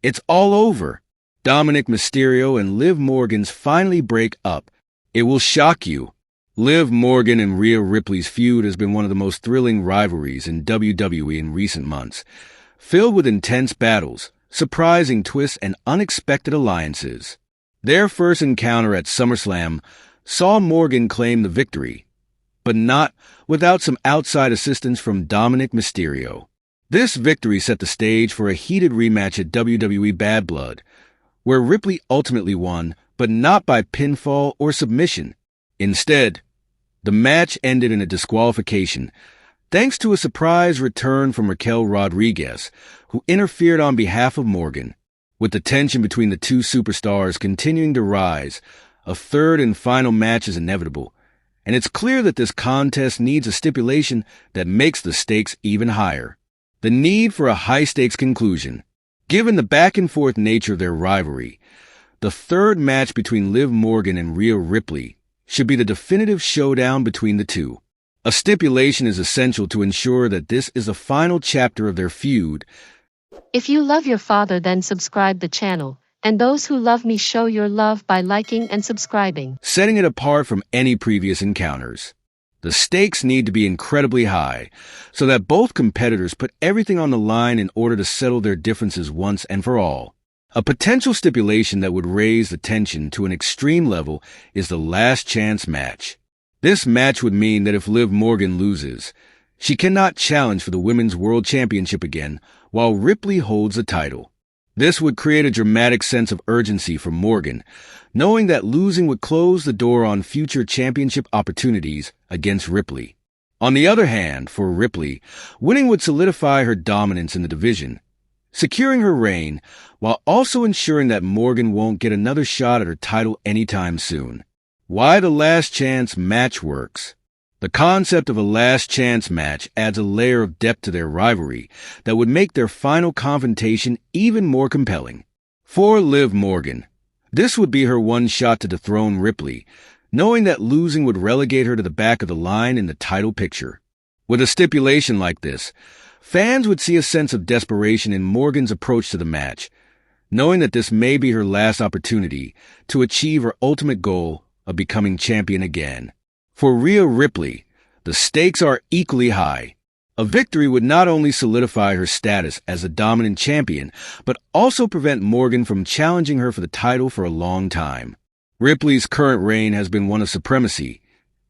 It's all over. Dominik Mysterio and Liv Morgan's finally break up. It will shock you. Liv Morgan and Rhea Ripley's feud has been one of the most thrilling rivalries in WWE in recent months, filled with intense battles, surprising twists, and unexpected alliances. Their first encounter at SummerSlam saw Morgan claim the victory, but not without some outside assistance from Dominik Mysterio. This victory set the stage for a heated rematch at WWE Bad Blood, where Ripley ultimately won, but not by pinfall or submission. Instead, the match ended in a disqualification, thanks to a surprise return from Raquel Rodriguez, who interfered on behalf of Morgan. With the tension between the two superstars continuing to rise, a third and final match is inevitable, and it's clear that this contest needs a stipulation that makes the stakes even higher. The need for a high-stakes conclusion. Given the back-and-forth nature of their rivalry, the third match between Liv Morgan and Rhea Ripley should be the definitive showdown between the two. A stipulation is essential to ensure that this is the final chapter of their feud. If you love your father, then subscribe the channel, and those who love me show your love by liking and subscribing, setting it apart from any previous encounters. The stakes need to be incredibly high, so that both competitors put everything on the line in order to settle their differences once and for all. A potential stipulation that would raise the tension to an extreme level is the last chance match. This match would mean that if Liv Morgan loses, she cannot challenge for the Women's World Championship again while Ripley holds the title. This would create a dramatic sense of urgency for Morgan, knowing that losing would close the door on future championship opportunities against Ripley. On the other hand, for Ripley, winning would solidify her dominance in the division, securing her reign while also ensuring that Morgan won't get another shot at her title anytime soon. Why the last chance match works. The concept of a last chance match adds a layer of depth to their rivalry that would make their final confrontation even more compelling. For Liv Morgan, this would be her one shot to dethrone Ripley, knowing that losing would relegate her to the back of the line in the title picture. With a stipulation like this, fans would see a sense of desperation in Morgan's approach to the match, knowing that this may be her last opportunity to achieve her ultimate goal of becoming champion again. For Rhea Ripley, the stakes are equally high. A victory would not only solidify her status as a dominant champion, but also prevent Morgan from challenging her for the title for a long time. Ripley's current reign has been one of supremacy,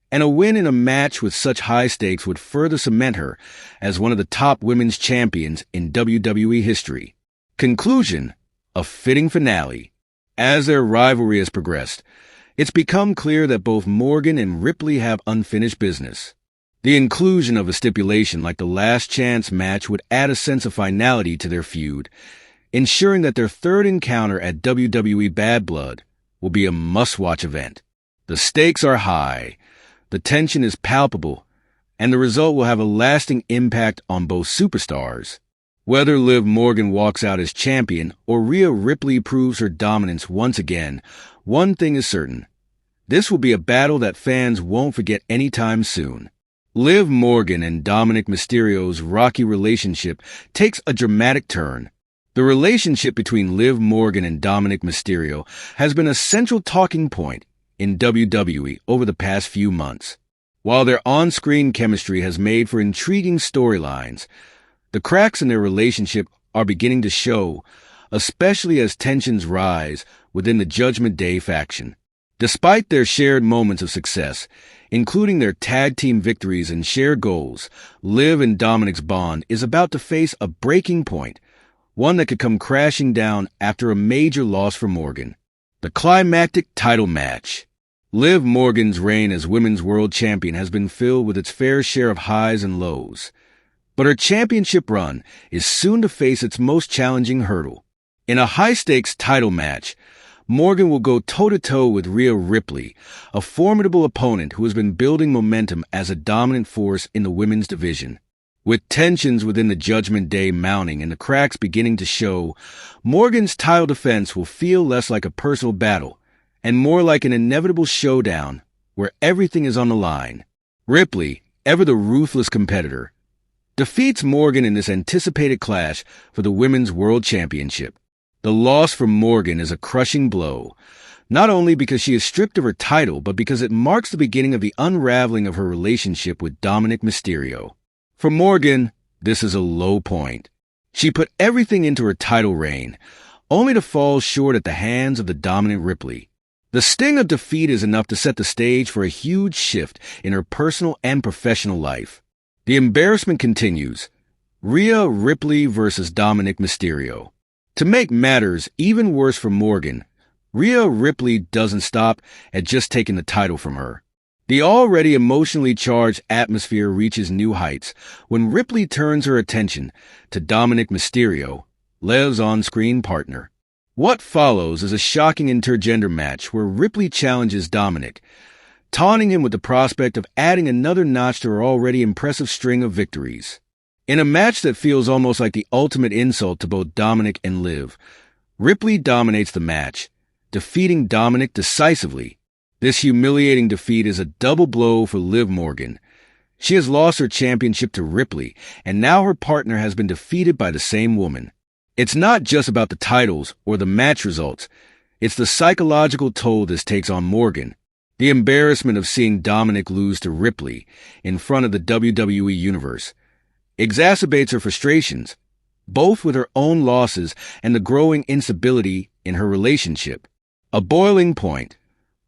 and a win in a match with such high stakes would further cement her as one of the top women's champions in WWE history. Conclusion: a fitting finale. As their rivalry has progressed, it's become clear that both Morgan and Ripley have unfinished business. The inclusion of a stipulation like the last chance match would add a sense of finality to their feud, ensuring that their third encounter at WWE Bad Blood will be a must-watch event. The stakes are high, the tension is palpable, and the result will have a lasting impact on both superstars. Whether Liv Morgan walks out as champion or Rhea Ripley proves her dominance once again, one thing is certain: this will be a battle that fans won't forget anytime soon. Liv Morgan and Dominik Mysterio's rocky relationship takes a dramatic turn. The relationship between Liv Morgan and Dominik Mysterio has been a central talking point in WWE over the past few months. While their on-screen chemistry has made for intriguing storylines, the cracks in their relationship are beginning to show, especially as tensions rise within the Judgment Day faction. Despite their shared moments of success, including their tag team victories and shared goals, Liv and Dominik's bond is about to face a breaking point, one that could come crashing down after a major loss for Morgan. The climactic title match. Liv Morgan's reign as Women's World Champion has been filled with its fair share of highs and lows, but her championship run is soon to face its most challenging hurdle. In a high-stakes title match, Morgan will go toe-to-toe with Rhea Ripley, a formidable opponent who has been building momentum as a dominant force in the women's division. With tensions within the Judgment Day mounting and the cracks beginning to show, Morgan's title defense will feel less like a personal battle and more like an inevitable showdown where everything is on the line. Ripley, ever the ruthless competitor, defeats Morgan in this anticipated clash for the Women's World Championship. The loss for Morgan is a crushing blow, not only because she is stripped of her title, but because it marks the beginning of the unraveling of her relationship with Dominik Mysterio. For Morgan, this is a low point. She put everything into her title reign, only to fall short at the hands of the dominant Ripley. The sting of defeat is enough to set the stage for a huge shift in her personal and professional life. The embarrassment continues. Rhea Ripley versus Dominik Mysterio. To make matters even worse for Morgan, Rhea Ripley doesn't stop at just taking the title from her. The already emotionally charged atmosphere reaches new heights when Ripley turns her attention to Dominik Mysterio, Liv's on-screen partner. What follows is a shocking intergender match where Ripley challenges Dominik, taunting him with the prospect of adding another notch to her already impressive string of victories. In a match that feels almost like the ultimate insult to both Dominik and Liv, Ripley dominates the match, defeating Dominik decisively. This humiliating defeat is a double blow for Liv Morgan. She has lost her championship to Ripley, and now her partner has been defeated by the same woman. It's not just about the titles or the match results. It's the psychological toll this takes on Morgan. The embarrassment of seeing Dominik lose to Ripley in front of the WWE Universe exacerbates her frustrations, both with her own losses and the growing instability in her relationship. A boiling point.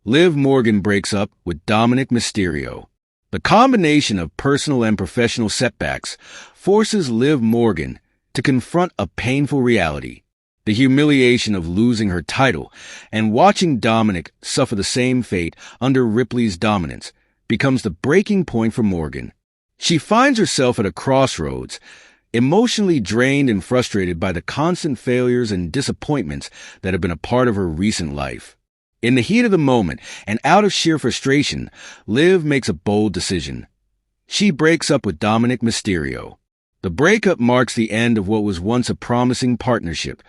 Liv Morgan breaks up with Dominik Mysterio. The combination of personal and professional setbacks forces Liv Morgan to confront a painful reality. The humiliation of losing her title and watching Dominik suffer the same fate under Ripley's dominance becomes the breaking point for Morgan. She finds herself at a crossroads, emotionally drained and frustrated by the constant failures and disappointments that have been a part of her recent life. In the heat of the moment, and out of sheer frustration, Liv makes a bold decision. She breaks up with Dominik Mysterio. The breakup marks the end of what was once a promising partnership,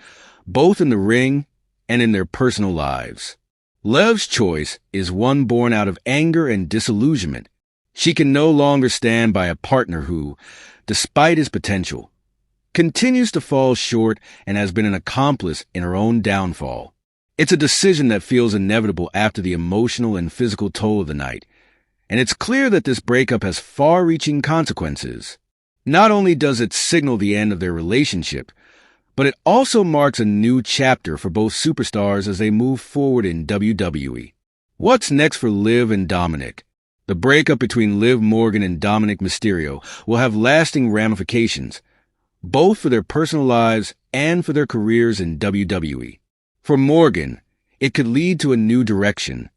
both in the ring and in their personal lives. Liv's choice is one born out of anger and disillusionment. She can no longer stand by a partner who, despite his potential, continues to fall short and has been an accomplice in her own downfall. It's a decision that feels inevitable after the emotional and physical toll of the night, and it's clear that this breakup has far-reaching consequences. Not only does it signal the end of their relationship, but it also marks a new chapter for both superstars as they move forward in WWE. What's next for Liv and Dominik? The breakup between Liv Morgan and Dominik Mysterio will have lasting ramifications, both for their personal lives and for their careers in WWE. For Morgan, it could lead to a new direction,